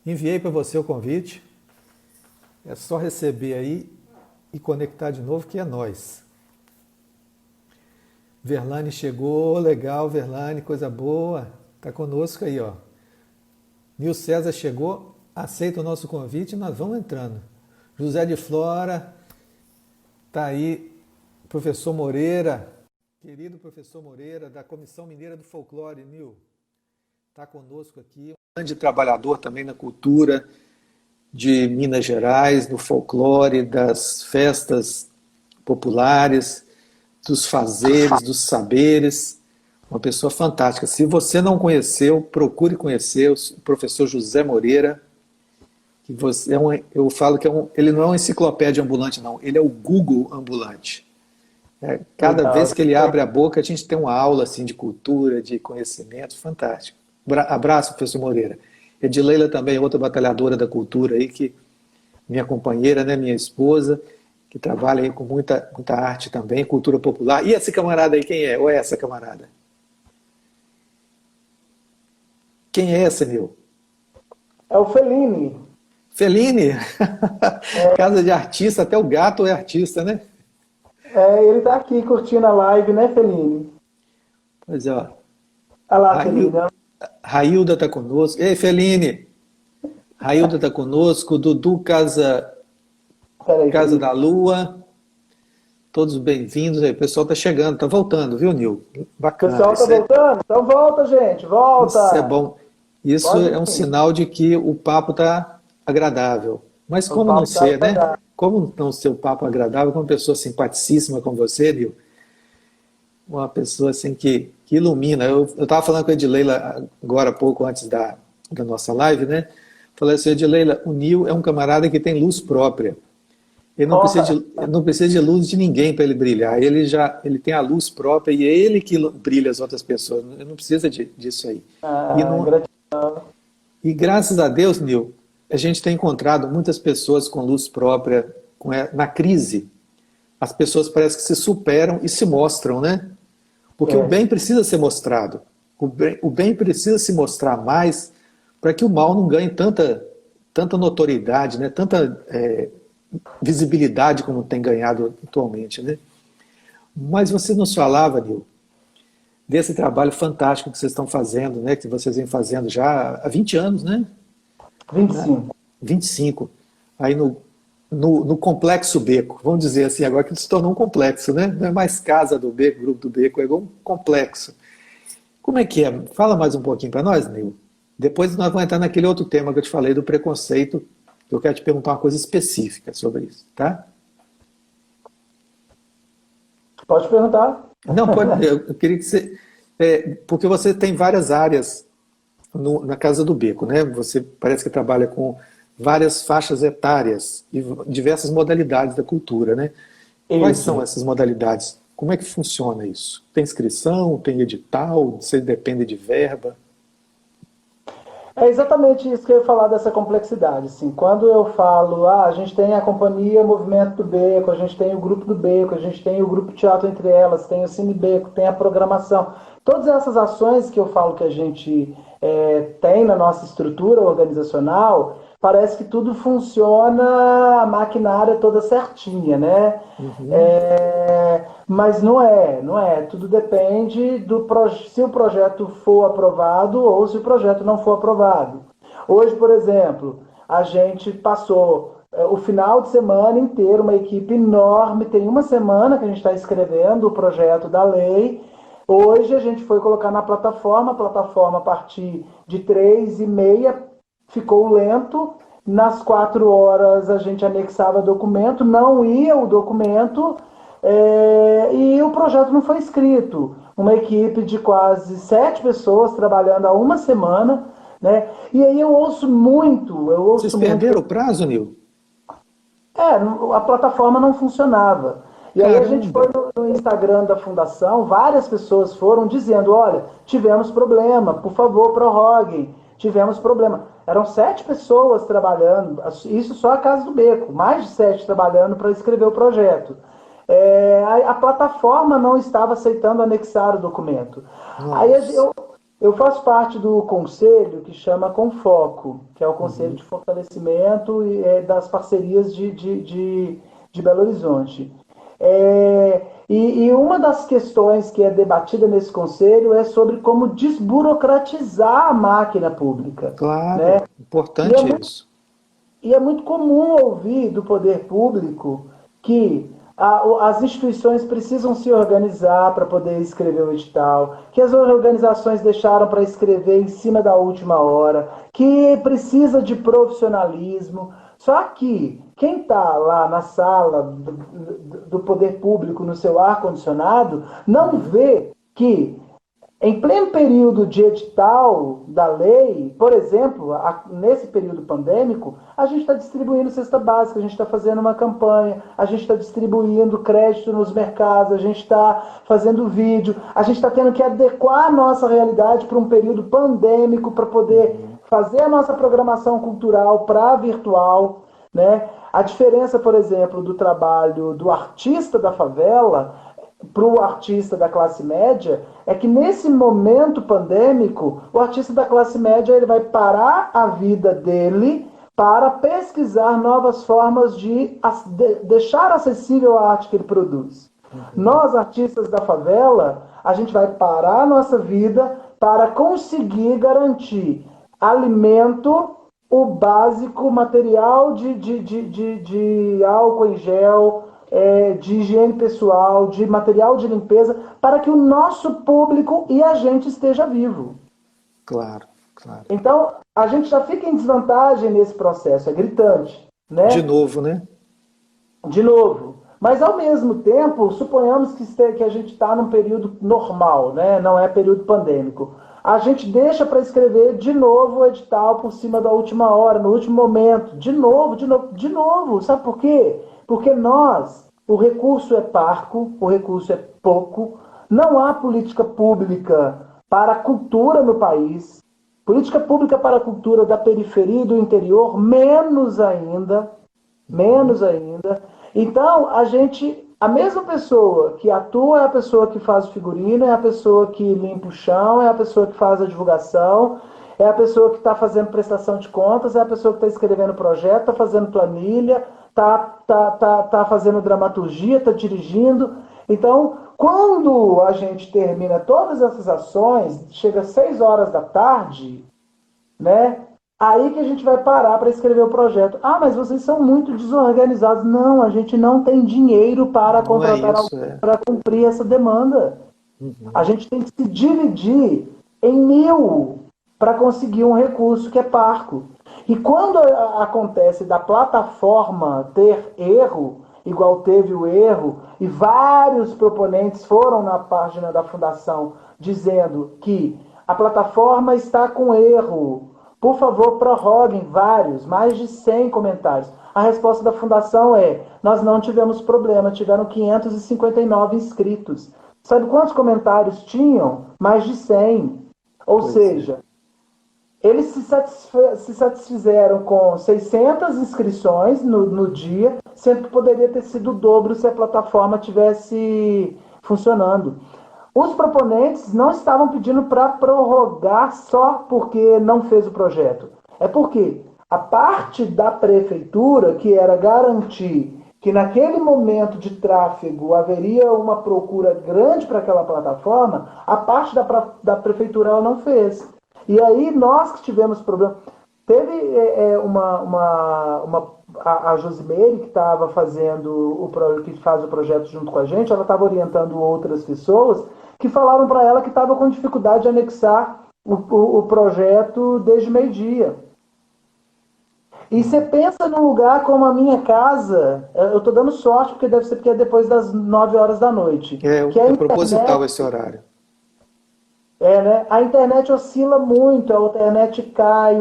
Enviei para você o convite. É só receber aí e conectar de novo, que é nós. Verlane chegou, legal, Verlane, coisa boa. Tá conosco aí, ó. Nil César chegou, aceita o nosso convite e nós vamos entrando. José de Flora, tá aí, professor Moreira, querido professor Moreira, da Comissão Mineira do Folclore, Nil, tá conosco aqui. Um grande trabalhador também na cultura de Minas Gerais, no folclore, das festas populares, dos fazeres, dos saberes. Uma pessoa fantástica. Se você não conheceu, procure conhecer o professor José Moreira, que você eu falo que ele não é uma enciclopédia ambulante, não. Ele é o Google ambulante. Cada vez que ele abre a boca, a gente tem uma aula assim, de cultura, de conhecimento, fantástico. Abraço, professor Moreira. Edileila também, outra batalhadora da cultura aí, que minha companheira, né, minha esposa, que trabalha aí com muita arte também, cultura popular. E esse camarada aí, quem é? Ou é essa camarada? Quem é essa, Nil? É o Fellini. Fellini? Casa de artista, até o gato é artista, né? Ele tá aqui curtindo a live, né, Fellini? Pois é, ó. Olha lá, Fellini. Railda está conosco. Ei, Fellini! Railda está conosco, Dudu Casa da Lua. Todos bem-vindos aí. O pessoal está chegando, está voltando, viu, Nil? Bacana. O pessoal está voltando? Então volta, gente, volta! Isso é bom. Isso é um sinal de que o papo está agradável. Mas como não ser, né? Como não ser o papo agradável com uma pessoa simpaticíssima como você, Nil? Uma pessoa assim que ilumina. Eu estava falando com a Edileila agora há pouco, antes da nossa live, né? Falei assim, Edileila, o Nil é um camarada que tem luz própria. Ele não precisa de luz de ninguém para ele brilhar. Ele tem a luz própria e é ele que brilha as outras pessoas. Ele não precisa disso aí. E graças a Deus, Nil, a gente tem encontrado muitas pessoas com luz própria na crise. As pessoas parecem que se superam e se mostram, né? Porque o bem precisa ser mostrado. O bem precisa se mostrar mais para que o mal não ganhe tanta notoriedade, né? Tanta visibilidade como tem ganhado atualmente, né? Mas você nos falava, Nil, desse trabalho fantástico que vocês estão fazendo, né? Que vocês vêm fazendo já há 20 anos, né? 25. 25. Aí no Complexo Beco, vamos dizer assim, agora que se tornou um complexo, né? Não é mais Casa do Beco, Grupo do Beco, é igual um complexo. Como é que é? Fala mais um pouquinho para nós, Nil. Depois nós vamos entrar naquele outro tema que eu te falei do preconceito. Eu quero te perguntar uma coisa específica sobre isso, tá? Pode perguntar. Não, pode. Eu queria que você... porque você tem várias áreas na Casa do Beco, né? Você parece que trabalha com várias faixas etárias e diversas modalidades da cultura, né? Isso. Quais são essas modalidades? Como é que funciona isso? Tem inscrição, tem edital, você depende de verba? É exatamente isso que eu ia falar dessa complexidade. Assim, quando eu falo, a gente tem a companhia Movimento do Beco, a gente tem o Grupo do Beco, a gente tem o Grupo Teatro Entre Elas, tem o Cine Beco, tem a programação. Todas essas ações que eu falo que a gente tem na nossa estrutura organizacional, parece que tudo funciona, a maquinária toda certinha, né? Uhum. Mas não é. Tudo depende se o projeto for aprovado ou se o projeto não for aprovado. Hoje, por exemplo, a gente passou o final de semana inteiro, uma equipe enorme, tem uma semana que a gente está escrevendo o projeto da lei. Hoje a gente foi colocar na plataforma, a plataforma a partir de 3h30 ficou lento, nas 4 horas a gente anexava documento, não ia o documento e o projeto não foi escrito. Uma equipe de quase 7 pessoas trabalhando há uma semana, né? E aí eu ouço muito. Vocês perderam o prazo, Nil? A plataforma não funcionava. E aí a gente foi no Instagram da Fundação, várias pessoas foram dizendo, olha, tivemos problema, por favor, prorroguem, tivemos problema. Eram 7 pessoas trabalhando, isso só a Casa do Beco, mais de 7 trabalhando para escrever o projeto. A plataforma não estava aceitando anexar o documento. Nossa. Aí Eu faço parte do conselho que chama Confoco, que é o Conselho Uhum. de Fortalecimento das Parcerias de Belo Horizonte. E uma das questões que é debatida nesse conselho é sobre como desburocratizar a máquina pública, né? Claro, E é importante muito isso. e é muito comum ouvir do poder público que as instituições precisam se organizar para poder escrever o edital, que as organizações deixaram para escrever em cima da última hora, que precisa de profissionalismo. Só que quem está lá na sala do poder público, no seu ar-condicionado, não Uhum. vê que em pleno período de edital da lei, por exemplo, nesse período pandêmico, a gente está distribuindo cesta básica, a gente está fazendo uma campanha, a gente está distribuindo crédito nos mercados, a gente está fazendo vídeo, a gente está tendo que adequar a nossa realidade para um período pandêmico para poder Uhum. fazer a nossa programação cultural para virtual, né? A diferença, por exemplo, do trabalho do artista da favela para o artista da classe média é que nesse momento pandêmico, o artista da classe média ele vai parar a vida dele para pesquisar novas formas de deixar acessível a arte que ele produz. Uhum. Nós, artistas da favela, a gente vai parar a nossa vida para conseguir garantir alimento, o básico, material de álcool em gel, de higiene pessoal, de material de limpeza, para que o nosso público e a gente esteja vivo. Claro, claro. Então, a gente já fica em desvantagem nesse processo, é gritante, De né? novo, né? De novo. Mas, ao mesmo tempo, suponhamos que a gente está num período normal, né? Não é período pandêmico. A gente deixa para escrever de novo o edital por cima da última hora, no último momento. De novo, de novo, de novo. Sabe por quê? Porque o recurso é parco, o recurso é pouco, não há política pública para a cultura no país, política pública para a cultura da periferia e do interior, menos ainda, Uhum. menos ainda. Então, a mesma pessoa que atua é a pessoa que faz o figurino, é a pessoa que limpa o chão, é a pessoa que faz a divulgação, é a pessoa que está fazendo prestação de contas, é a pessoa que está escrevendo projeto, está fazendo planilha, tá fazendo dramaturgia, está dirigindo. Então, quando a gente termina todas essas ações, chega às 6 horas da tarde, né? Aí que a gente vai parar para escrever o projeto. Ah, mas vocês são muito desorganizados. Não, a gente não tem dinheiro para Não é contratar alguém isso, é. para cumprir essa demanda. A Uhum. gente tem que se dividir em 1.000 para conseguir um recurso que é parco. E quando acontece da plataforma ter erro, igual teve o erro, e vários proponentes foram na página da fundação dizendo que a plataforma está com erro, por favor, prorroguem vários, mais de 100 comentários. A resposta da fundação é: nós não tivemos problema, tiveram 559 inscritos. Sabe quantos comentários tinham? Mais de 100. Ou Pois é. seja, eles se satisfizeram com 600 inscrições no dia, sendo que poderia ter sido o dobro se a plataforma tivesse funcionando. Os proponentes não estavam pedindo para prorrogar só porque não fez o projeto. É porque a parte da prefeitura, que era garantir que naquele momento de tráfego haveria uma procura grande para aquela plataforma, a parte da prefeitura ela não fez. E aí nós que tivemos problema. Teve a Josimeire, que estava fazendo que faz o projeto junto com a gente, ela estava orientando outras pessoas que falaram para ela que estava com dificuldade de anexar o projeto desde meio-dia. E você Uhum. pensa num lugar como a minha casa, eu estou dando sorte, porque deve ser porque é depois das 9 horas da noite, É, que a é internet, proposital esse horário. né? A internet oscila muito, a internet cai,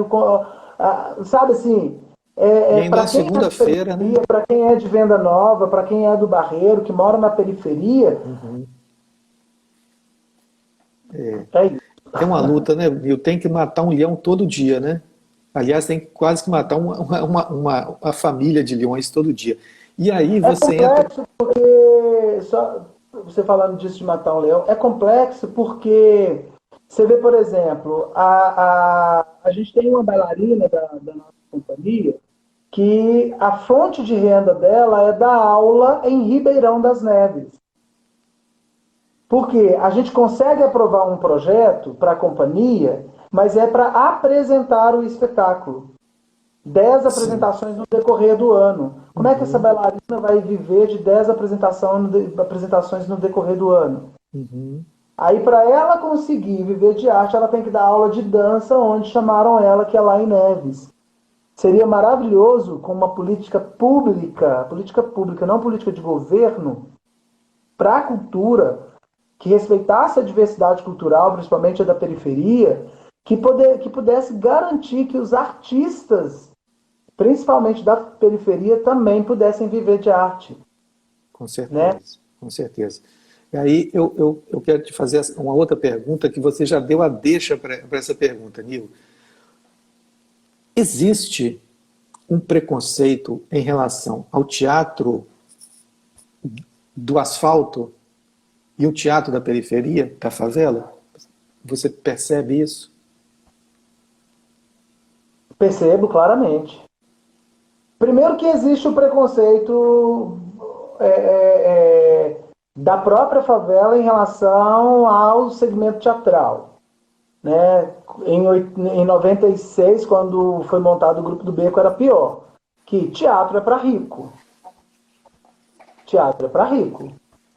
sabe assim, E ainda para é quem é de segunda-feira, né? periferia, para quem é de Venda Nova, para quem é do Barreiro, que mora na periferia, Uhum. é isso. É uma luta, né, Viu? Tem que matar um leão todo dia, né? Aliás, tem que quase que matar uma família de leões todo dia. E aí É você entra. complexo porque, só você falando disso de matar um leão, é complexo porque Você vê, por exemplo, a gente tem uma bailarina da nossa companhia que a fonte de renda dela é dar aula em Ribeirão das Neves. Porque a gente consegue aprovar um projeto para a companhia, mas é para apresentar o espetáculo. 10 Sim. apresentações no decorrer do ano. Como é que essa Uhum. bailarina vai viver de 10 apresentações no decorrer do ano? Uhum. Aí, para ela conseguir viver de arte, ela tem que dar aula de dança, onde chamaram ela, que é lá em Neves. Seria maravilhoso com uma política pública, não política de governo, para a cultura, que respeitasse a diversidade cultural, principalmente a da periferia, que pudesse garantir que os artistas, principalmente da periferia, também pudessem viver de arte, Com né? certeza, com certeza. E aí eu quero te fazer uma outra pergunta que você já deu a deixa para essa pergunta, Nil. Existe um preconceito em relação ao teatro do asfalto e o teatro da periferia, da favela? Você percebe isso? Percebo claramente. Primeiro que existe o preconceito da própria favela em relação ao segmento teatral. Né? Em 96, quando foi montado o Grupo do Beco, era pior. Que teatro é para rico. Teatro é para rico.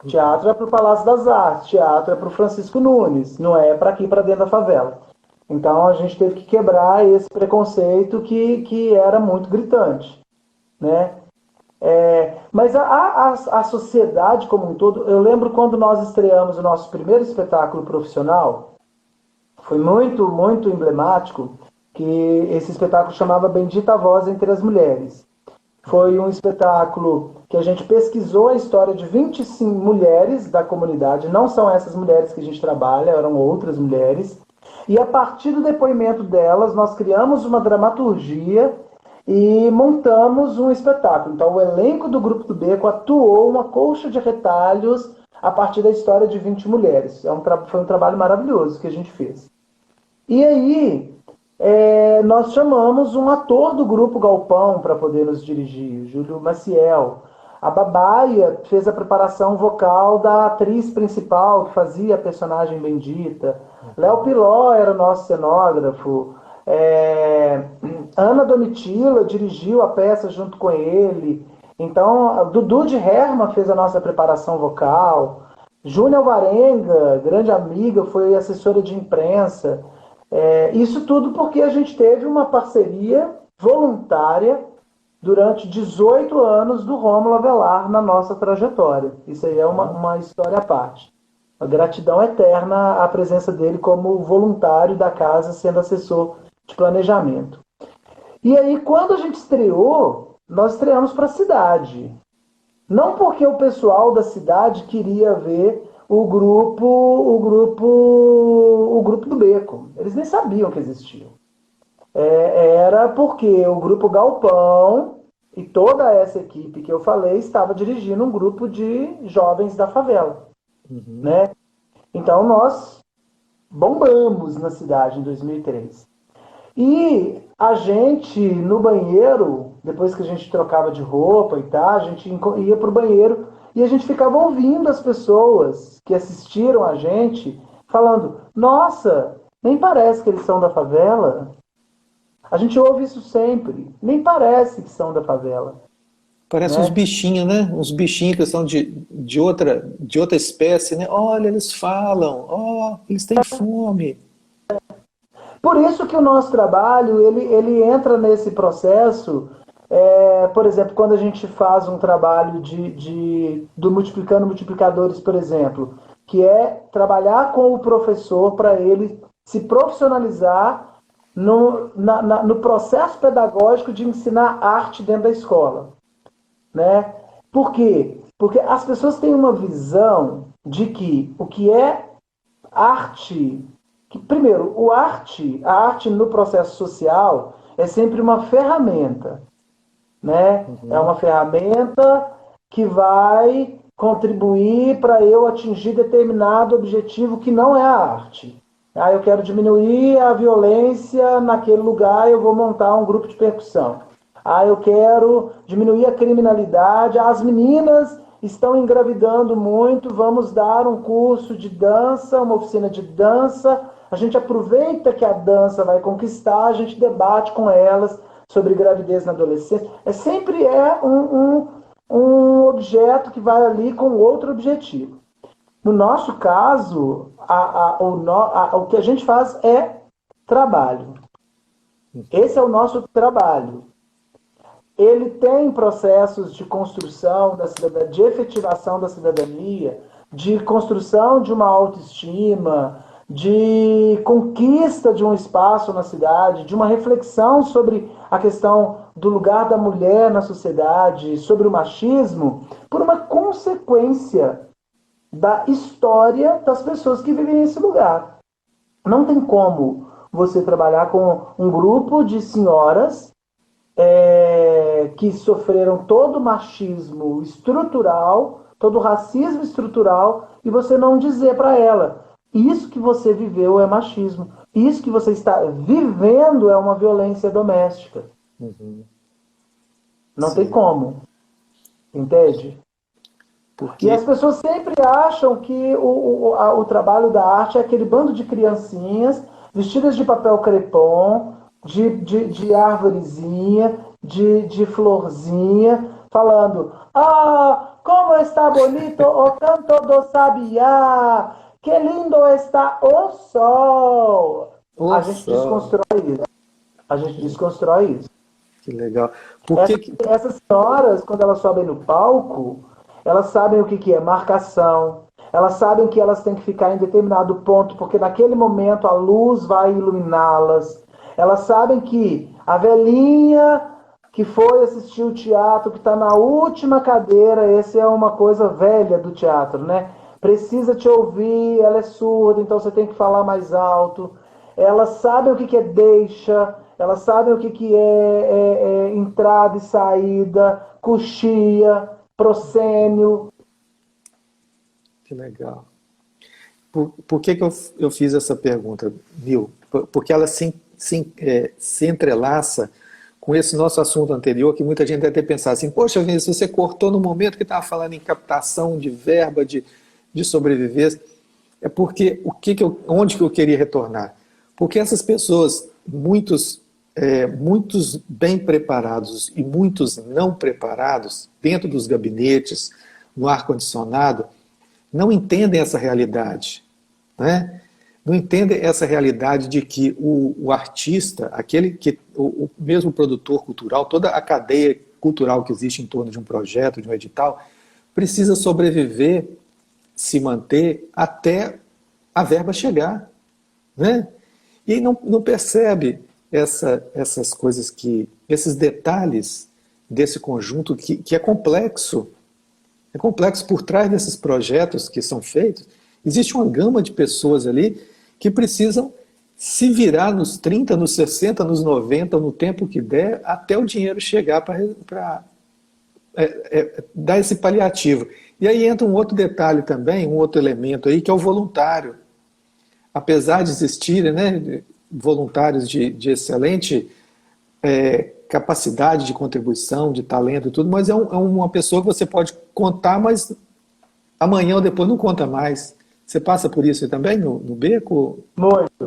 Teatro é para o Palácio das Artes. Teatro é para o Francisco Nunes. Não é para aqui, para dentro da favela. Então a gente teve que quebrar esse preconceito que era muito gritante. Né? Mas a sociedade como um todo, eu lembro quando nós estreamos o nosso primeiro espetáculo profissional, foi muito, muito emblemático, que esse espetáculo chamava Bendita Voz entre as Mulheres. Foi um espetáculo que a gente pesquisou a história de 25 mulheres da comunidade, não são essas mulheres que a gente trabalha, eram outras mulheres, e a partir do depoimento delas, nós criamos uma dramaturgia e montamos um espetáculo. Então, o elenco do Grupo do Beco atuou uma colcha de retalhos a partir da história de 20 mulheres. Foi um trabalho maravilhoso que a gente fez. E aí, nós chamamos um ator do Grupo Galpão para poder nos dirigir, Júlio Maciel. A Babaia fez a preparação vocal da atriz principal, que fazia a personagem Bendita. Léo Piló era o nosso cenógrafo. Ana Domitila dirigiu a peça junto com ele. Então, Dudu de Herma fez a nossa preparação vocal. Júnia Alvarenga, grande amiga, foi assessora de imprensa. Isso tudo porque a gente teve uma parceria voluntária durante 18 anos do Rômulo Avelar na nossa trajetória. Isso aí é uma história à parte. A gratidão eterna à presença dele como voluntário da casa, sendo assessor de planejamento. E aí, quando a gente estreou, nós estreamos para a cidade. Não porque o pessoal da cidade queria ver o grupo do Beco. Eles nem sabiam que existiam. Era porque o grupo Galpão e toda essa equipe que eu falei estava dirigindo um grupo de jovens da favela. Uhum. Né? Então nós bombamos na cidade em 2003. E a gente, no banheiro, depois que a gente trocava de roupa e tal, a gente ia pro banheiro e a gente ficava ouvindo as pessoas que assistiram a gente falando: nossa, nem parece que eles são da favela. A gente ouve isso sempre. Nem parece que são da favela. Parece uns Né? bichinhos, né? Uns bichinhos que são de outra espécie, né? Olha, eles falam, eles têm fome. Por isso que o nosso trabalho ele entra nesse processo. Por exemplo, quando a gente faz um trabalho do Multiplicando Multiplicadores, por exemplo, que é trabalhar com o professor para ele se profissionalizar no processo pedagógico de ensinar arte dentro da escola. Né? Por quê? Porque as pessoas têm uma visão de que o que é arte, que primeiro, a arte no processo social é sempre uma ferramenta, né? É Uhum. uma ferramenta que vai contribuir para eu atingir determinado objetivo que não é a arte. Ah, eu quero diminuir a violência naquele lugar, eu vou montar um grupo de percussão. Ah, eu quero diminuir a criminalidade. As meninas estão engravidando muito, vamos dar um curso de dança, uma oficina de dança. A gente aproveita que a dança vai conquistar, a gente debate com elas sobre gravidez na adolescência. Sempre é um objeto que vai ali com outro objetivo. No nosso caso, o que a gente faz é trabalho. Esse é o nosso trabalho. Ele tem processos de construção da cidadania, de efetivação da cidadania, de construção de uma autoestima, de conquista de um espaço na cidade, de uma reflexão sobre a questão do lugar da mulher na sociedade, sobre o machismo, por uma consequência da história das pessoas que vivem nesse lugar. Não tem como você trabalhar com um grupo de senhoras que sofreram todo o machismo estrutural, todo o racismo estrutural, e você não dizer para ela, isso que você viveu é machismo, isso que você está vivendo é uma violência doméstica. Uhum. Não Sim. tem como. Entende? Porque... E as pessoas sempre acham que o trabalho da arte é aquele bando de criancinhas vestidas de papel crepom, de árvorezinha, de florzinha, falando: ah, como está bonito o canto do sabiá, que lindo está o sol. A gente desconstrói isso. A gente desconstrói isso. Que legal. Essas senhoras, quando elas sobem no palco, elas sabem o que é marcação, elas sabem que elas têm que ficar em determinado ponto, porque naquele momento a luz vai iluminá-las. Elas sabem que a velhinha que foi assistir o teatro, que está na última cadeira, essa é uma coisa velha do teatro, né? Precisa te ouvir, ela é surda, então você tem que falar mais alto. Elas sabem o que é deixa, elas sabem o que é entrada e saída, coxia, proscênio. Que legal. Por que eu fiz essa pergunta, Nil? Porque ela se entrelaça com esse nosso assunto anterior, que muita gente deve ter pensado assim, poxa, Vinícius, você cortou no momento que estava falando em captação de verba, de sobreviver. É porque, onde que eu queria retornar? Porque essas pessoas, muitos bem preparados e muitos não preparados, dentro dos gabinetes, no ar-condicionado, não entendem essa realidade, né? Não entendem essa realidade de que o artista, o mesmo produtor cultural, toda a cadeia cultural que existe em torno de um projeto, de um edital, precisa sobreviver, se manter até a verba chegar, né? E não percebe essas coisas, esses detalhes desse conjunto que é complexo. É complexo. Por trás desses projetos que são feitos, existe uma gama de pessoas ali que precisam se virar nos 30, nos 60, nos 90, no tempo que der, até o dinheiro chegar para dar esse paliativo. E aí entra um outro detalhe também, um outro elemento aí, que é o voluntário. Apesar de existirem, né, voluntários de excelente capacidade de contribuição, de talento e tudo, mas é uma pessoa que você pode contar, mas amanhã ou depois não conta mais. Você passa por isso também no beco? Muito.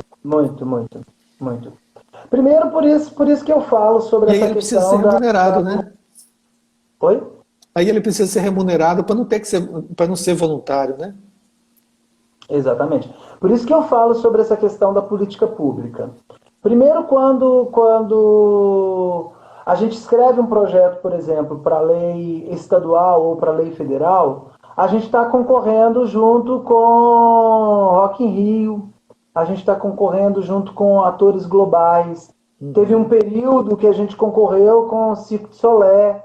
Primeiro, por isso que eu falo sobre essa questão. E aí ele precisa ser remunerado, né? Oi? Aí ele precisa ser remunerado para não ser voluntário, né? Exatamente. Por isso que eu falo sobre essa questão da política pública. Primeiro, quando a gente escreve um projeto, por exemplo, para lei estadual ou para lei federal, a gente está concorrendo junto com Rock in Rio, a gente está concorrendo junto com atores globais. Teve um período que a gente concorreu com o Cirque du Soleil,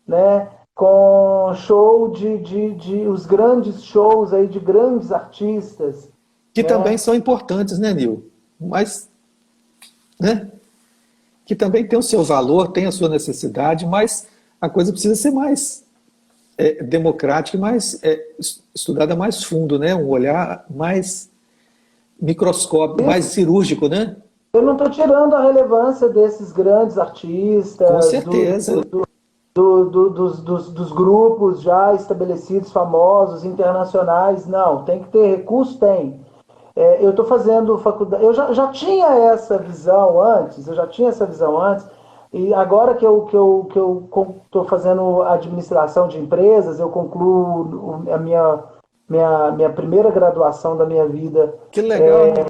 né? Com show os grandes shows aí de grandes artistas. Que também são importantes, né, Nil? Mas, né? Que também tem o seu valor, tem a sua necessidade, mas a coisa precisa ser mais democrática e mais estudada mais fundo, né? Um olhar mais microscópio, mais cirúrgico, né? Eu não estou tirando a relevância desses grandes Com artistas, certeza. dos grupos já estabelecidos, famosos, internacionais. Não, tem que ter recurso? Tem. Eu estou fazendo faculdade. Já tinha essa visão antes, e agora que eu estou fazendo administração de empresas, eu concluo a minha primeira graduação da minha vida. Que legal, né?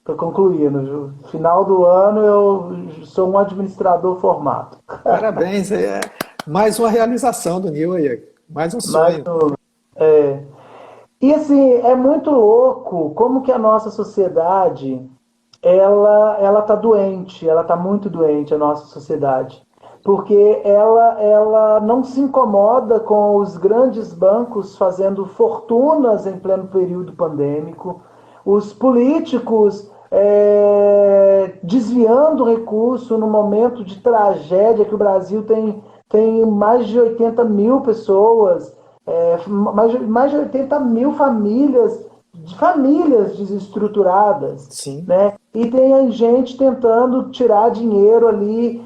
Estou concluindo. No final do ano eu sou um administrador formado. Parabéns. É mais uma realização do Nil aí. Mais um Mas, sonho. é, e assim, é muito louco como que a nossa sociedade ela tá doente, ela tá muito doente, a nossa sociedade. Porque ela não se incomoda com os grandes bancos fazendo fortunas em pleno período pandêmico, os políticos desviando recurso no momento de tragédia que o Brasil tem mais de 80 mil pessoas, mais de 80 mil famílias desestruturadas, Sim. né? E tem gente tentando tirar dinheiro ali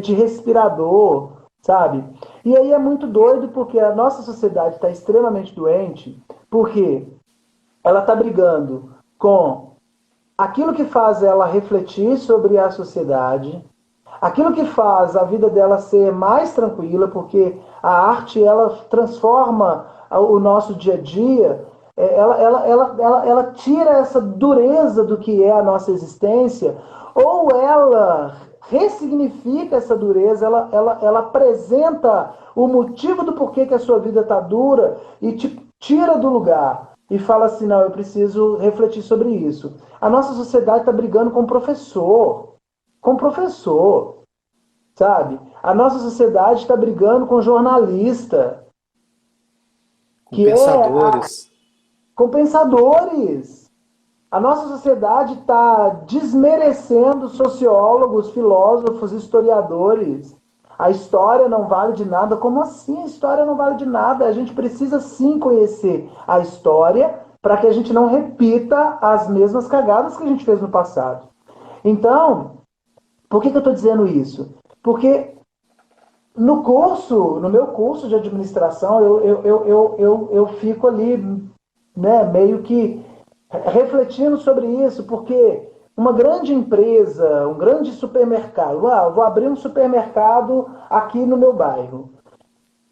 de respirador, sabe? E aí é muito doido porque a nossa sociedade está extremamente doente, porque ela está brigando com aquilo que faz ela refletir sobre a sociedade, aquilo que faz a vida dela ser mais tranquila, porque a arte ela transforma o nosso dia a dia, ela tira essa dureza do que é a nossa existência, ou ela ressignifica essa dureza, ela apresenta o motivo do porquê que a sua vida está dura e te tira do lugar e fala assim, não, eu preciso refletir sobre isso. A nossa sociedade está brigando com professor, sabe? A nossa sociedade está brigando com jornalista, Com que pensadores. com pensadores. A nossa sociedade está desmerecendo sociólogos, filósofos, historiadores. A história não vale de nada. Como assim a história não vale de nada? A gente precisa sim conhecer a história para que a gente não repita as mesmas cagadas que a gente fez no passado. Então, por que eu estou dizendo isso? Porque no meu curso de administração, eu fico ali, né, meio que refletindo sobre isso, porque uma grande empresa, um grande supermercado, eu vou abrir um supermercado aqui no meu bairro.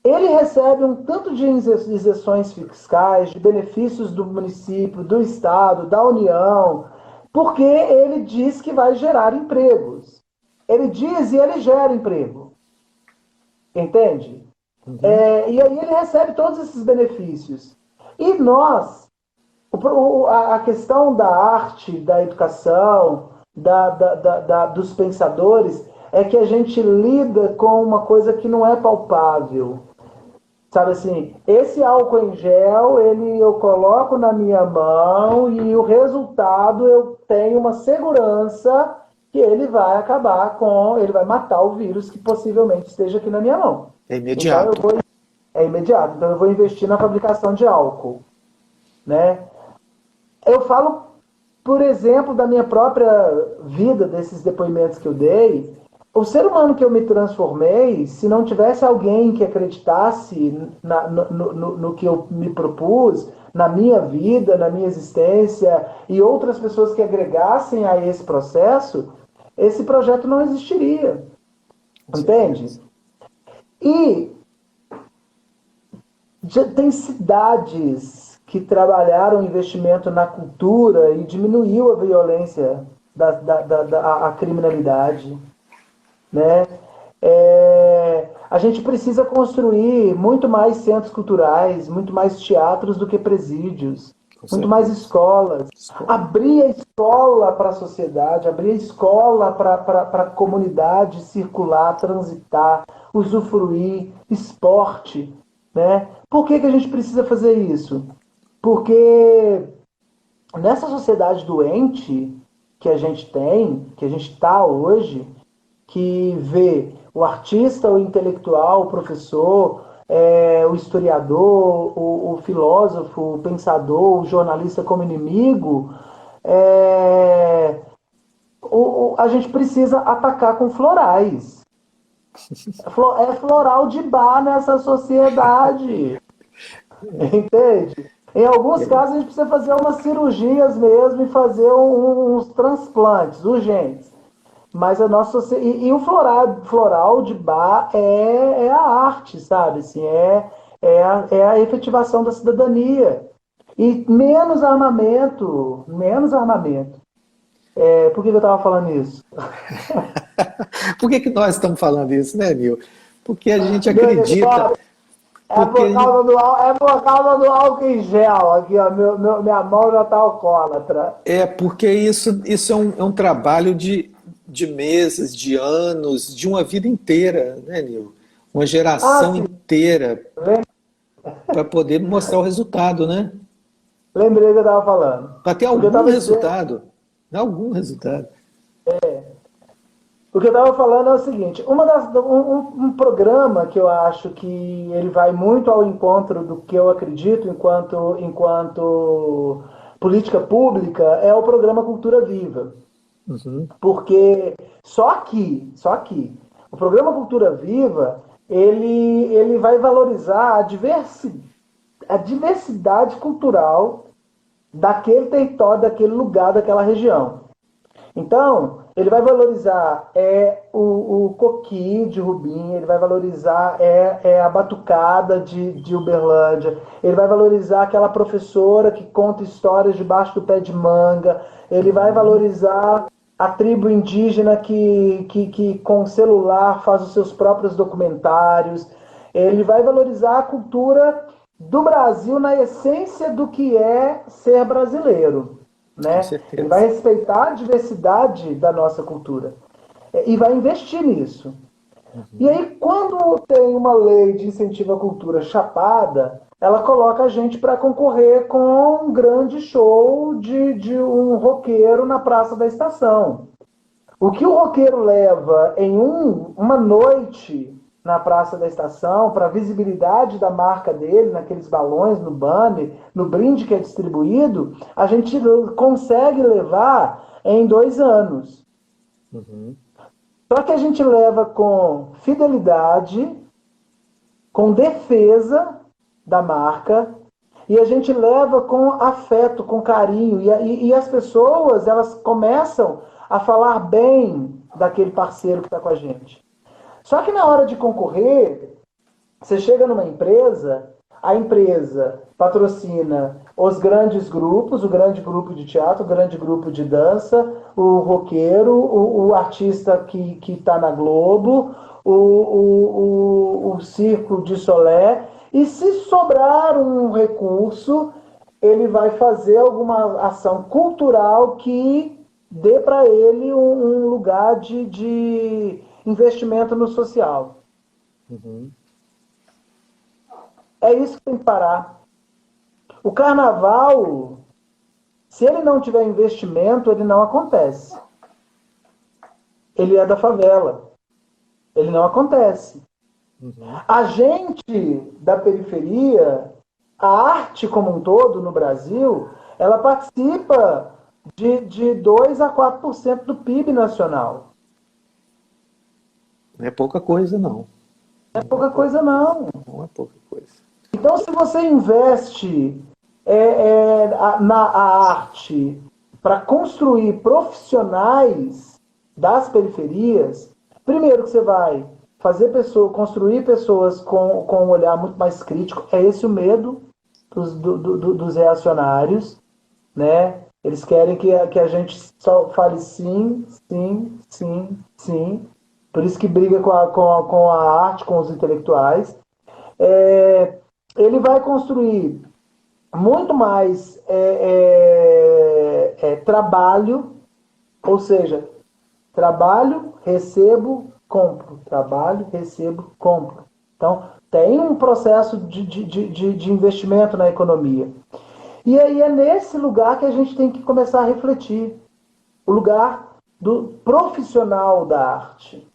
Ele recebe um tanto de isenções fiscais, de benefícios do município, do estado, da União, porque ele diz que vai gerar empregos. Ele diz e ele gera emprego. Entende? Uhum. E aí ele recebe todos esses benefícios. E nós, a questão da arte, da educação, dos pensadores, é que a gente lida com uma coisa que não é palpável. Sabe assim, esse álcool em gel, eu coloco na minha mão e o resultado eu tenho uma segurança que ele vai ele vai matar o vírus que possivelmente esteja aqui na minha mão. É Então imediato. é imediato. Então eu vou investir na fabricação de álcool, né? Eu falo, por exemplo, da minha própria vida, desses depoimentos que eu dei. O ser humano que eu me transformei, se não tivesse alguém que acreditasse no que eu me propus, na minha vida, na minha existência, e outras pessoas que agregassem a esse processo, esse projeto não existiria. Com Entende? certeza. E já tem cidades que trabalharam investimento na cultura e diminuiu a violência, a criminalidade, né? A gente precisa construir muito mais centros culturais, muito mais teatros do que presídios, Com muito mais certeza. escolas. Escola. Abrir a escola para a sociedade, abrir a escola para a comunidade circular, transitar, usufruir, esporte, né? Por que a gente precisa fazer isso? Porque nessa sociedade doente que a gente tem, que a gente está hoje, que vê o artista, o intelectual, o professor, o historiador, o filósofo, o pensador, o jornalista como inimigo, é, a gente precisa atacar com florais. É floral de bar nessa sociedade. Entende? Em alguns casos a gente precisa fazer umas cirurgias mesmo e fazer uns transplantes urgentes. Mas a nossa e o floral de bar é a arte, sabe? Assim, é a efetivação da cidadania. E menos armamento, menos armamento. Por que eu estava falando isso? Por que nós estamos falando isso, né, Nil? Porque a gente acredita. Porque a gente, É por causa do álcool em gel. Aqui, ó, minha mão já está alcoólatra. porque isso é um trabalho de meses, de anos, de uma vida inteira, né, Nil? Uma Ah, geração sim. inteira para poder mostrar o resultado, né? Lembrei o que eu estava falando. Para ter O que eu algum estava dizendo. resultado. Algum resultado. O que eu estava falando é o seguinte, um programa que eu acho que ele vai muito ao encontro do que eu acredito enquanto política pública é o programa Cultura Viva. Uhum. Porque só que, o programa Cultura Viva, ele vai valorizar a diversidade cultural daquele território, daquele lugar, daquela região. Então, ele vai valorizar o coqui de Rubim, ele vai valorizar a batucada de Uberlândia, ele vai valorizar aquela professora que conta histórias debaixo do pé de manga, ele vai valorizar a tribo indígena que com celular faz os seus próprios documentários, ele vai valorizar a cultura do Brasil na essência do que é ser brasileiro. Com Né? Ele certeza. vai respeitar a diversidade da nossa cultura e vai investir nisso. E aí, quando tem uma lei de incentivo à cultura chapada, ela coloca a gente para concorrer com um grande show de um roqueiro na Praça da Estação. O que o roqueiro leva em uma noite na Praça da Estação, para a visibilidade da marca dele, naqueles balões, no banner, no brinde que é distribuído, a gente consegue levar em 2 anos. Uhum. Só que a gente leva com fidelidade, com defesa da marca, e a gente leva com afeto, com carinho. E as pessoas, elas começam a falar bem daquele parceiro que está com a gente. Só que na hora de concorrer, você chega numa empresa, a empresa patrocina os grandes grupos, o grande grupo de teatro, o grande grupo de dança, o roqueiro, o artista que está na Globo, o Circo de Solé. E se sobrar um recurso, ele vai fazer alguma ação cultural que dê para ele um lugar de investimento no social. Uhum. É isso que tem que parar. O carnaval, se ele não tiver investimento, ele não acontece. Ele é da favela. Ele não acontece. Uhum. A gente da periferia, a arte como um todo no Brasil, ela participa de 2 a 4% do PIB nacional. Não é pouca coisa, não. Não é pouca coisa, não. Não é pouca coisa. Então, se você investe na arte para construir profissionais das periferias, primeiro que você vai fazer construir pessoas com um olhar muito mais crítico. É esse o medo dos reacionários, né? Eles querem que a gente só fale sim, sim, sim, sim. Por isso que briga com a arte, com os intelectuais. Ele vai construir muito mais trabalho, ou seja, trabalho, recebo, compro. Trabalho, recebo, compro. Então, tem um processo de investimento na economia. E aí é nesse lugar que a gente tem que começar a refletir. O lugar do profissional da arte.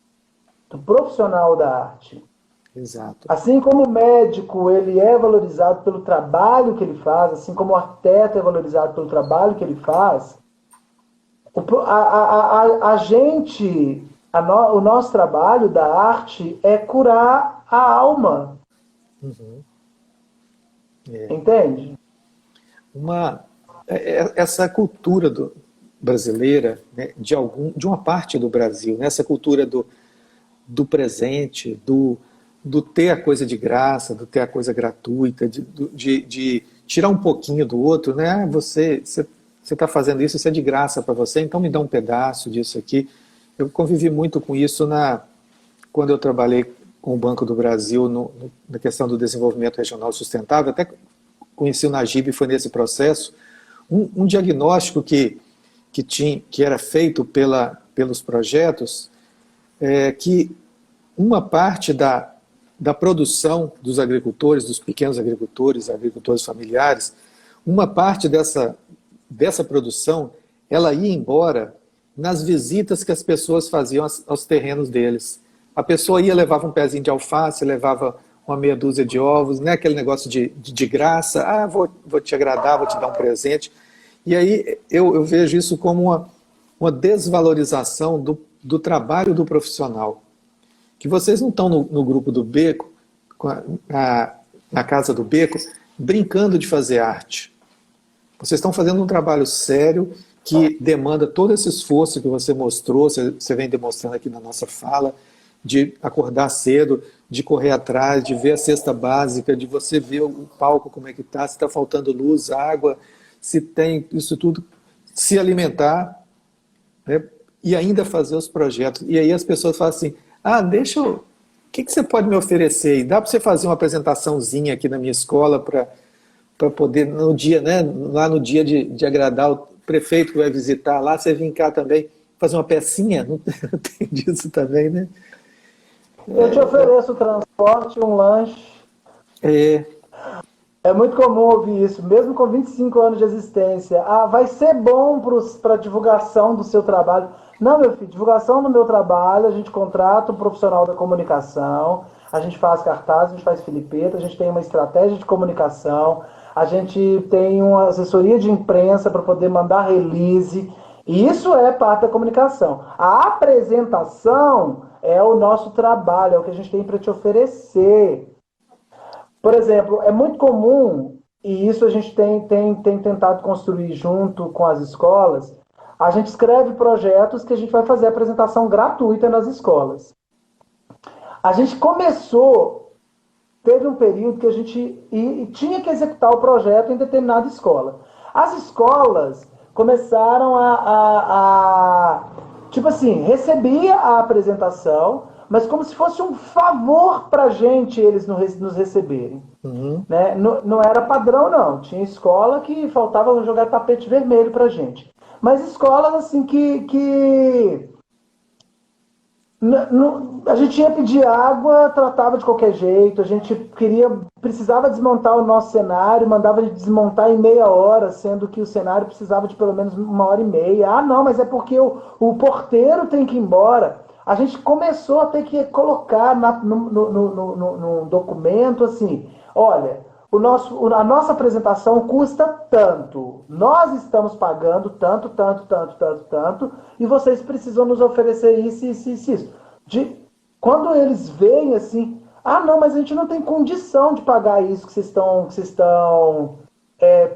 Do profissional da arte. Exato. Assim como o médico ele é valorizado pelo trabalho que ele faz, assim como o arquiteto é valorizado pelo trabalho que ele faz, a gente, o nosso trabalho da arte é curar a alma, Uhum. É. entende? Essa cultura brasileira, né, de uma parte do Brasil, né, essa cultura do presente, do ter a coisa de graça, do ter a coisa gratuita, de tirar um pouquinho do outro, né? Você está fazendo isso é de graça para você, então me dá um pedaço disso aqui. Eu convivi muito com isso quando eu trabalhei com o Banco do Brasil na questão do desenvolvimento regional sustentável, até conheci o Najib e foi nesse processo. Um diagnóstico que era feito pelos projetos é que uma parte da produção dos agricultores, dos pequenos agricultores familiares, uma parte dessa produção, ela ia embora nas visitas que as pessoas faziam aos terrenos deles. A pessoa ia, levava um pezinho de alface, levava uma meia dúzia de ovos, né? Aquele negócio de graça, vou te agradar, vou te dar um presente. E aí eu vejo isso como uma desvalorização do trabalho do profissional. Que vocês não estão no grupo do Beco, na casa do Beco, brincando de fazer arte. Vocês estão fazendo um trabalho sério que demanda todo esse esforço que você mostrou, você vem demonstrando aqui na nossa fala, de acordar cedo, de correr atrás, de ver a cesta básica, de você ver o palco como é que está, se está faltando luz, água, se tem isso tudo, se alimentar, né, e ainda fazer os projetos. E aí as pessoas falam assim, o que você pode me oferecer aí? Dá para você fazer uma apresentaçãozinha aqui na minha escola para poder, no dia, né, lá no dia de agradar o prefeito que vai visitar lá, você vir cá também fazer uma pecinha? Não tem disso também, né? Eu te ofereço transporte, um lanche. É, É muito comum ouvir isso, mesmo com 25 anos de existência. Vai ser bom para a divulgação do seu trabalho. Não, meu filho, divulgação do meu trabalho, a gente contrata um profissional da comunicação, a gente faz cartaz, a gente faz filipeta, a gente tem uma estratégia de comunicação, a gente tem uma assessoria de imprensa para poder mandar release. E isso é parte da comunicação. A apresentação é o nosso trabalho, é o que a gente tem para te oferecer. Por exemplo, é muito comum, e isso a gente tem tentado construir junto com as escolas, a gente escreve projetos que a gente vai fazer apresentação gratuita nas escolas. A gente teve um período que a gente tinha que executar o projeto em determinada escola. As escolas começaram tipo assim, recebia a apresentação, mas como se fosse um favor para a gente eles nos receberem. uhum. Né? Não era padrão, não. Tinha escola que faltava jogar tapete vermelho para a gente. Mas escolas assim que a gente ia pedir água, tratava de qualquer jeito, a gente precisava desmontar o nosso cenário, mandava desmontar em meia hora, sendo que o cenário precisava de pelo menos 1h30. Não, mas é porque o porteiro tem que ir embora. A gente começou a ter que colocar no documento assim, olha, a nossa apresentação custa tanto, nós estamos pagando tanto, e vocês precisam nos oferecer isso. Quando eles veem assim, não, mas a gente não tem condição de pagar isso que vocês estão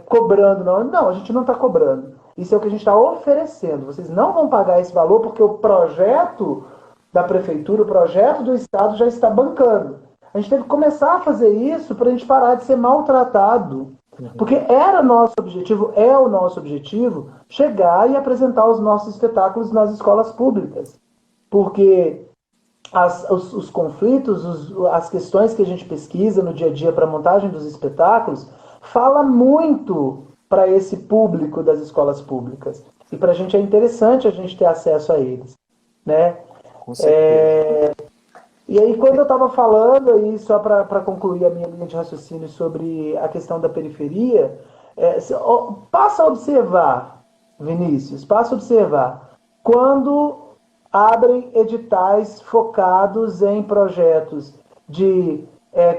cobrando, não. Não, a gente não está cobrando. Isso é o que a gente está oferecendo. Vocês não vão pagar esse valor porque o projeto da prefeitura, o projeto do Estado já está bancando. A gente teve que começar a fazer isso para a gente parar de ser maltratado. Porque era nosso objetivo, é o nosso objetivo, chegar e apresentar os nossos espetáculos nas escolas públicas. Porque os conflitos, as questões que a gente pesquisa no dia a dia para a montagem dos espetáculos, fala muito para esse público das escolas públicas. E para a gente é interessante a gente ter acesso a eles. Né? Com certeza. E aí, quando eu estava falando, aí, só para concluir a minha linha de raciocínio sobre a questão da periferia, passa a observar, Vinícius, quando abrem editais focados em projetos de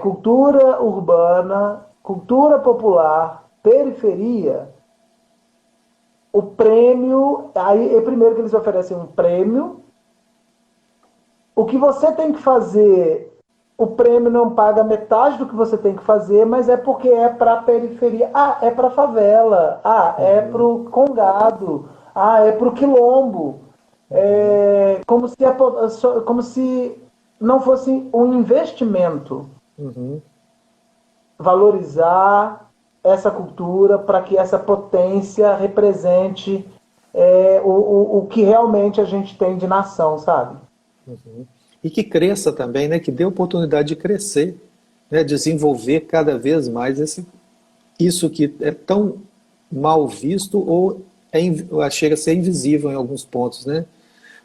cultura urbana, cultura popular, periferia, o prêmio, aí é primeiro que eles oferecem um prêmio. O que você tem que fazer, o prêmio não paga metade do que você tem que fazer, mas é porque é para a periferia. Ah, é para a favela. Ah, é para o congado. Ah, é para o quilombo. É como se não fosse um investimento Uhum. valorizar essa cultura para que essa potência represente o que realmente a gente tem de nação, sabe? E que cresça também, né? Que dê oportunidade de crescer, né? Desenvolver cada vez mais isso que é tão mal visto ou chega a ser invisível em alguns pontos, né?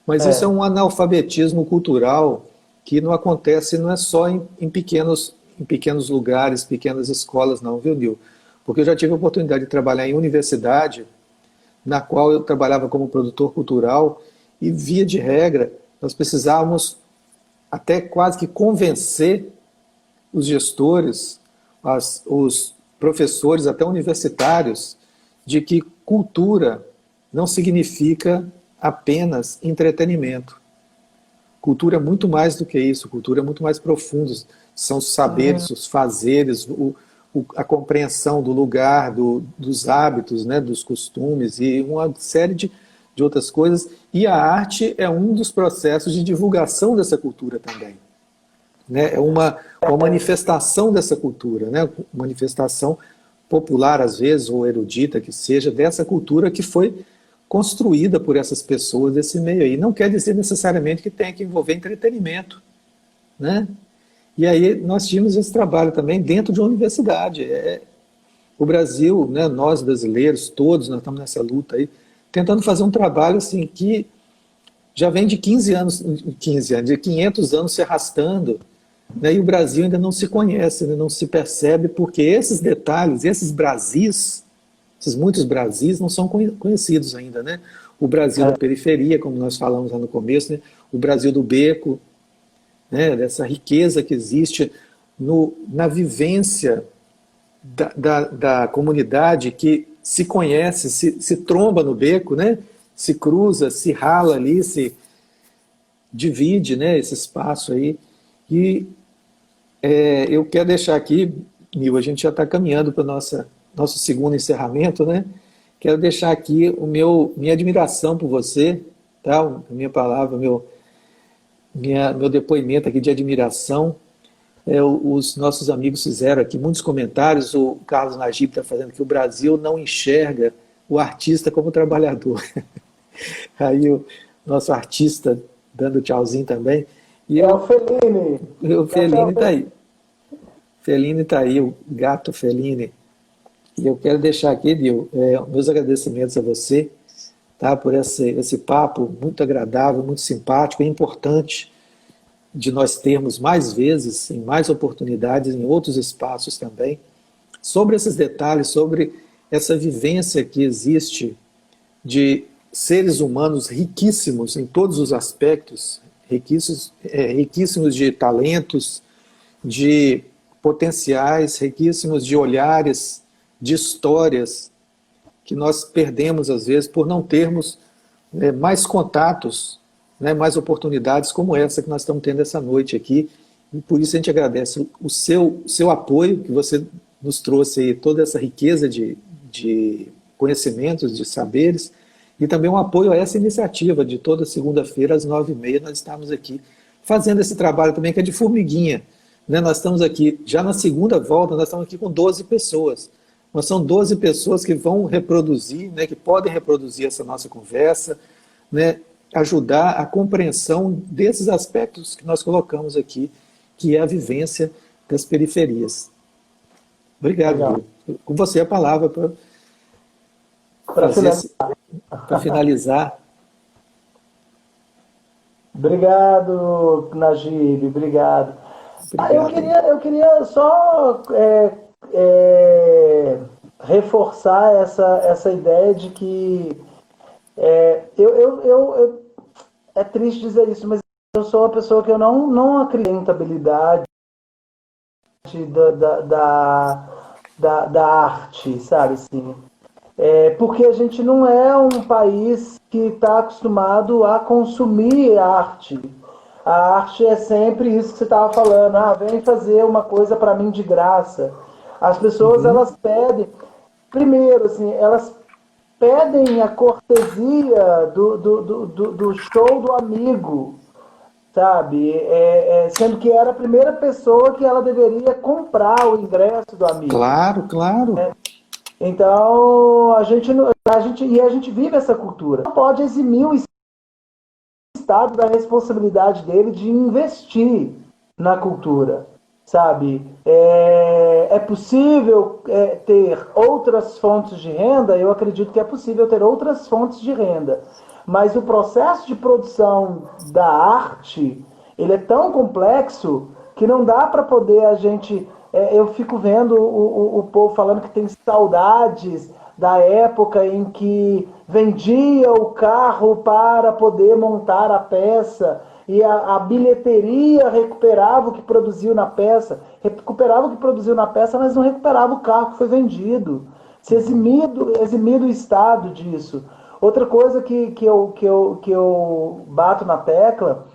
Mas isso é É, um analfabetismo cultural que não acontece, não é só em pequenos lugares, pequenas escolas, não, viu, Nil? Porque eu já tive a oportunidade de trabalhar em universidade, na qual eu trabalhava como produtor cultural, e via de regra, nós precisávamos até quase que convencer os gestores, os professores, até universitários, de que cultura não significa apenas entretenimento. Cultura é muito mais do que isso, cultura é muito mais profundo. São os saberes, os fazeres, a compreensão do lugar, dos hábitos, né, dos costumes e uma série de outras coisas. E a arte é um dos processos de divulgação dessa cultura também. Né? É uma manifestação dessa cultura, né? Manifestação popular, às vezes, ou erudita, que seja, dessa cultura que foi construída por essas pessoas desse meio aí. Não quer dizer necessariamente que tenha que envolver entretenimento, né? E aí nós tínhamos esse trabalho também dentro de uma universidade. O Brasil, né, nós brasileiros, todos, nós estamos nessa luta aí, tentando fazer um trabalho assim que já vem de 15 anos, de 500 anos se arrastando, né, e o Brasil ainda não se conhece, ainda não se percebe, porque esses detalhes, esses Brasis, esses muitos Brasis não são conhecidos ainda, né? O Brasil da periferia, como nós falamos lá no começo, né? O Brasil do beco, né? Dessa riqueza que existe na vivência da comunidade que se conhece, se tromba no beco, né? Se cruza, se rala ali, se divide, né? Esse espaço aí. E eu quero deixar aqui, Nil, a gente já está caminhando para o nosso segundo encerramento, né? Quero deixar aqui minha admiração por você, tá? A minha palavra, meu depoimento aqui de admiração. Os nossos amigos fizeram aqui muitos comentários, o Carlos Najib está fazendo que o Brasil não enxerga o artista como trabalhador. Aí o nosso artista dando tchauzinho também. E é o Fellini. o Tchau, Fellini tchau. está aí. Fellini está aí, o gato Fellini. E eu quero deixar aqui, Nil, meus agradecimentos a você, tá, por esse papo muito agradável, muito simpático e importante de nós termos mais vezes, em mais oportunidades, em outros espaços também, sobre esses detalhes, sobre essa vivência que existe de seres humanos riquíssimos em todos os aspectos, riquíssimos de talentos, de potenciais, riquíssimos de olhares, de histórias, que nós perdemos às vezes por não termos mais contatos, né, mais oportunidades como essa que nós estamos tendo essa noite aqui. E por isso a gente agradece o seu apoio, que você nos trouxe aí toda essa riqueza de conhecimentos, de saberes, e também um apoio a essa iniciativa de toda segunda-feira às 9h30 nós estamos aqui fazendo esse trabalho também que é de formiguinha. Né? Nós estamos aqui, já na segunda volta, nós estamos aqui com 12 pessoas. Mas são 12 pessoas que vão reproduzir, né, que podem reproduzir essa nossa conversa, né, ajudar a compreensão desses aspectos que nós colocamos aqui, que é a vivência das periferias. Obrigado, Legal. Nil. Com você a palavra para Para finalizar. para finalizar. Obrigado, Najib, obrigado. Obrigado. Eu queria só reforçar essa ideia de que é triste dizer isso, mas eu sou uma pessoa que eu não acredito em rentabilidade da arte, sabe, assim. Porque a gente não é um país que está acostumado a consumir arte. A arte é sempre isso que você estava falando. Ah, vem fazer uma coisa para mim de graça. As pessoas, Uhum. elas pedem, primeiro, assim, elas pedem a cortesia do show do amigo, sabe? Sendo que era a primeira pessoa que ela deveria comprar o ingresso do amigo. Claro, claro. Então, a gente vive essa cultura. Não pode eximir o Estado da responsabilidade dele de investir na cultura, sabe? É possível ter outras fontes de renda? Eu acredito que é possível ter outras fontes de renda. Mas o processo de produção da arte, ele é tão complexo que não dá para poder a gente... eu fico vendo o povo falando que tem saudades da época em que vendia o carro para poder montar a peça e a bilheteria recuperava o que produziu na peça, mas não recuperava o carro que foi vendido. Se eximido o Estado disso. Outra coisa que eu bato na tecla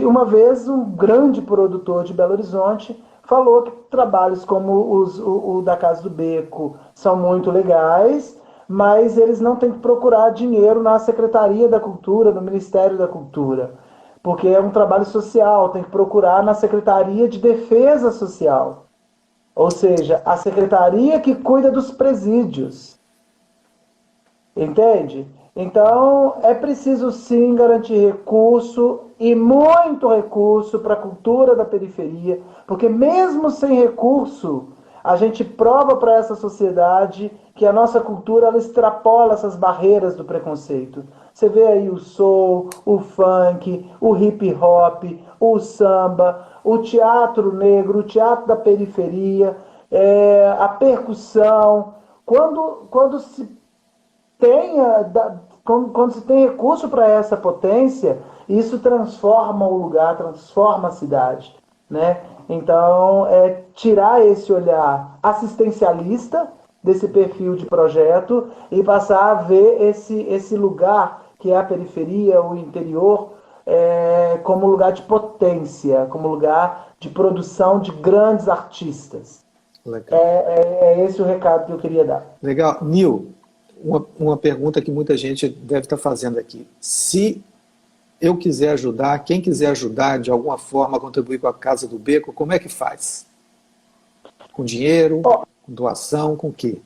uma vez um grande produtor de Belo Horizonte falou que trabalhos como o da Casa do Beco são muito legais, mas eles não têm que procurar dinheiro na Secretaria da Cultura, no Ministério da Cultura, porque é um trabalho social, tem que procurar na Secretaria de Defesa Social, ou seja, a secretaria que cuida dos presídios. Entende? Então, é preciso sim garantir recurso e muito recurso para a cultura da periferia, porque mesmo sem recurso, a gente prova para essa sociedade que a nossa cultura ela extrapola essas barreiras do preconceito. Você vê aí o soul, o funk, o hip hop, o samba, o teatro negro, o teatro da periferia, a percussão. Quando se tenha, quando se tem recurso para essa potência, isso transforma o lugar, transforma a cidade, né? Então, tirar esse olhar assistencialista desse perfil de projeto e passar a ver esse lugar que é a periferia, o interior, como lugar de potência, como lugar de produção de grandes artistas. Legal. É esse o recado que eu queria dar. Legal. Nil, uma pergunta que muita gente deve estar fazendo aqui. Se eu quiser ajudar, quem quiser ajudar de alguma forma a contribuir com a Casa do Beco, como é que faz? Com dinheiro, Ó, com doação, com o quê?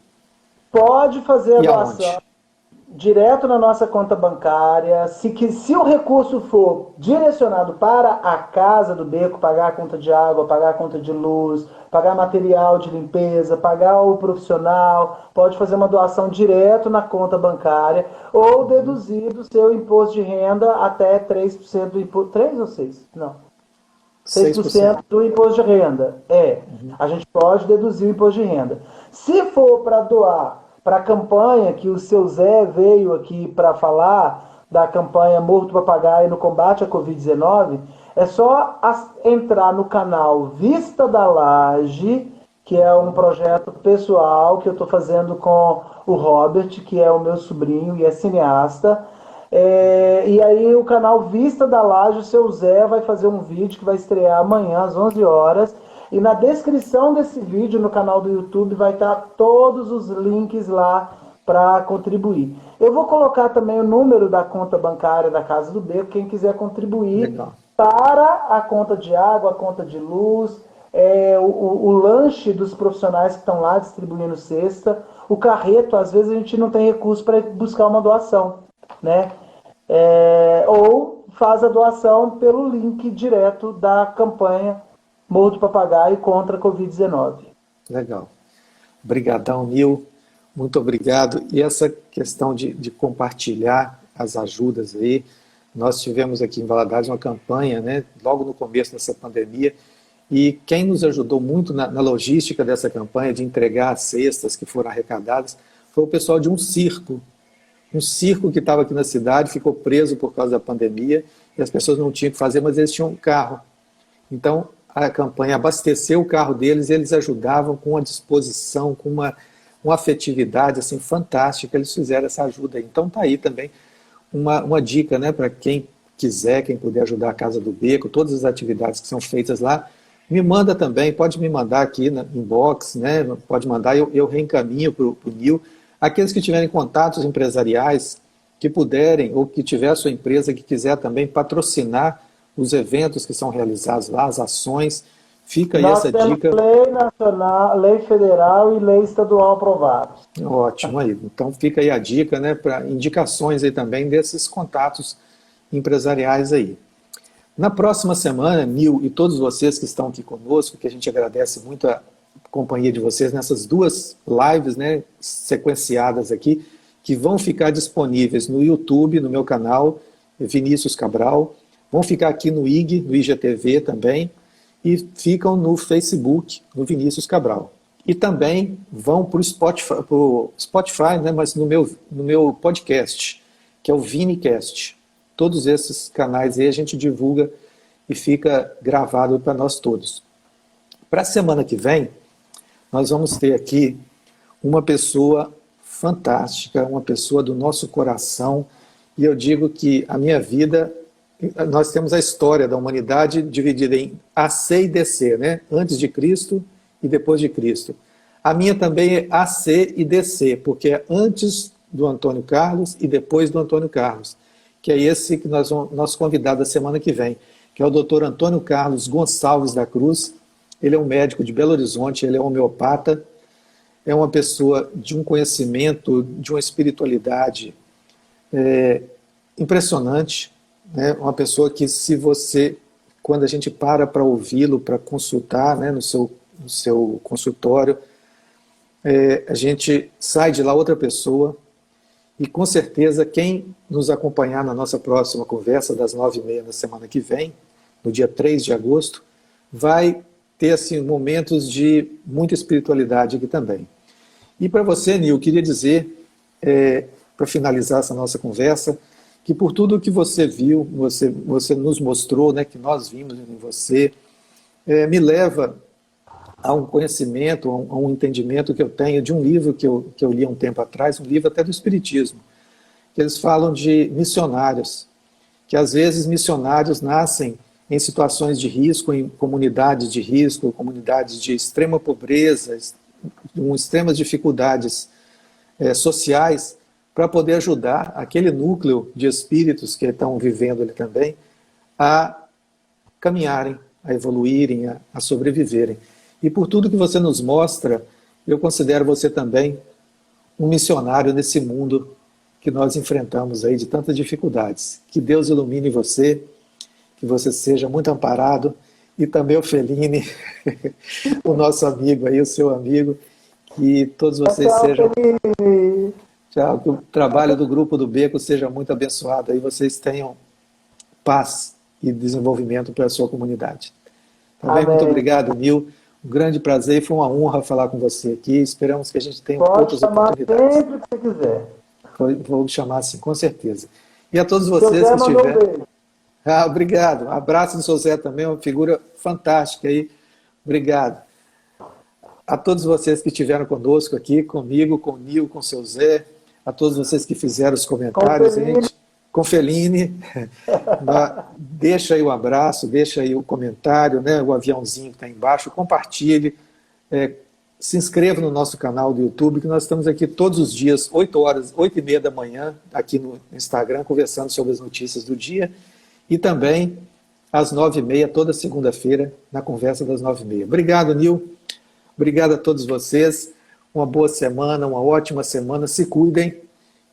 pode fazer a E doação aonde? direto na nossa conta bancária. Se o recurso for direcionado para a Casa do Beco, pagar a conta de água, pagar a conta de luz, pagar material de limpeza, pagar o profissional, pode fazer uma doação direto na conta bancária ou deduzir do seu imposto de renda até 3% do imposto. 3 ou 6? Não. 6%. 6% do imposto de renda. A gente pode deduzir o imposto de renda. Se for para doar para a campanha que o seu Zé veio aqui para falar, da campanha Morto Papagaio no combate à Covid-19, é só entrar no canal Vista da Laje, que é um projeto pessoal que eu estou fazendo com o Robert, que é o meu sobrinho e é cineasta. E aí o canal Vista da Laje, o seu Zé vai fazer um vídeo que vai estrear amanhã às 11 horas. E na descrição desse vídeo, no canal do YouTube, vai estar todos os links lá para contribuir. Eu vou colocar também o número da conta bancária da Casa do Beco, quem quiser contribuir Legal. para a conta de água, a conta de luz, o lanche dos profissionais que estão lá distribuindo cesta, o carreto, às vezes a gente não tem recurso para buscar uma doação, né? Ou faz a doação pelo link direto da campanha Morro do Papagaio contra a Covid-19. Legal. Obrigadão, Nil. Muito obrigado. E essa questão de compartilhar as ajudas aí, nós tivemos aqui em Valadares uma campanha, né, logo no começo dessa pandemia, e quem nos ajudou muito na logística dessa campanha, de entregar as cestas que foram arrecadadas, foi o pessoal de um circo. Um circo que estava aqui na cidade, ficou preso por causa da pandemia, e as pessoas não tinham o que fazer, mas eles tinham um carro. Então, a campanha abastecer o carro deles, eles ajudavam com uma disposição, com uma afetividade assim, fantástica, eles fizeram essa ajuda aí. Então tá aí também uma dica, né, para quem quiser, quem puder ajudar a Casa do Beco, todas as atividades que são feitas lá, me manda também, pode me mandar aqui na inbox, né, pode mandar, eu reencaminho para o Nil. Aqueles que tiverem contatos empresariais, que puderem, ou que tiver a sua empresa que quiser também patrocinar os eventos que são realizados lá, as ações, fica aí essa dica. Lei nacional, lei federal e lei estadual aprovados. Ótimo aí. Então fica aí a dica, né, para indicações aí também desses contatos empresariais aí. Na próxima semana, Nil e todos vocês que estão aqui conosco, que a gente agradece muito a companhia de vocês nessas duas lives, né, sequenciadas aqui, que vão ficar disponíveis no YouTube, no meu canal, Vinícius Cabral, vão ficar aqui no IG, no IGTV também, e ficam no Facebook, no Vinícius Cabral. E também vão para o Spotify, né, mas no meu podcast, que é o ViniCast. Todos esses canais aí a gente divulga e fica gravado para nós todos. Para a semana que vem, nós vamos ter aqui uma pessoa fantástica, uma pessoa do nosso coração, e eu digo que a minha vida, nós temos a história da humanidade dividida em AC e DC, né? Antes de Cristo e depois de Cristo. A minha também é AC e DC, porque é antes do Antônio Carlos e depois do Antônio Carlos, que é esse que nosso convidado da semana que vem, que é o Dr. Antônio Carlos Gonçalves da Cruz. Ele é um médico de Belo Horizonte, ele é homeopata, é uma pessoa de um conhecimento, de uma espiritualidade impressionante, né? Uma pessoa que, se você, quando a gente para ouvi-lo, para consultar, né, no seu consultório, a gente sai de lá outra pessoa, e com certeza quem nos acompanhar na nossa próxima conversa, das 9h30 na semana que vem, no dia 3 de agosto, vai ter assim, momentos de muita espiritualidade aqui também. E para você, Nil, eu queria dizer, para finalizar essa nossa conversa, que por tudo que você viu, você nos mostrou, né, que nós vimos em você, me leva a um conhecimento, a um entendimento que eu tenho de um livro que eu li há um tempo atrás, um livro até do Espiritismo, que eles falam de missionários, que às vezes missionários nascem em situações de risco, em comunidades de risco, comunidades de extrema pobreza, com extremas dificuldades sociais, para poder ajudar aquele núcleo de espíritos que estão vivendo ali também a caminharem, a evoluírem, a sobreviverem. E por tudo que você nos mostra, eu considero você também um missionário nesse mundo que nós enfrentamos aí de tantas dificuldades. Que Deus ilumine você, que você seja muito amparado, e também o Fellini, o nosso amigo aí, o seu amigo, que todos vocês sejam... Tchau, que o trabalho do Grupo do Beco seja muito abençoado e vocês tenham paz e desenvolvimento para a sua comunidade. Também muito obrigado, Nil. Um grande prazer e foi uma honra falar com você aqui. Esperamos que a gente tenha outras oportunidades. Sempre que você quiser. Vou chamar assim, com certeza. E a todos vocês que estiverem... obrigado. Um abraço do seu Zé também, uma figura fantástica aí. Obrigado. A todos vocês que estiveram conosco aqui, comigo, com o Nil, com o seu Zé, a todos vocês que fizeram os comentários, com Fellini, deixa aí o abraço, deixa aí o comentário, né, o aviãozinho que está embaixo, compartilhe, se inscreva no nosso canal do YouTube, que nós estamos aqui todos os dias, 8h30 da manhã, aqui no Instagram, conversando sobre as notícias do dia, e também às 9h30, toda segunda-feira, na conversa das 9h30. Obrigado, Nil. Obrigado a todos vocês. Uma boa semana, uma ótima semana. Se cuidem,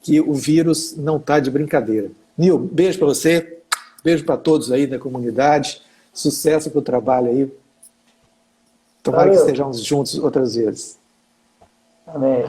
que o vírus não está de brincadeira. Nil, beijo para você, beijo para todos aí da comunidade. Sucesso para o trabalho aí. Tomara que estejamos juntos outras vezes. Amém.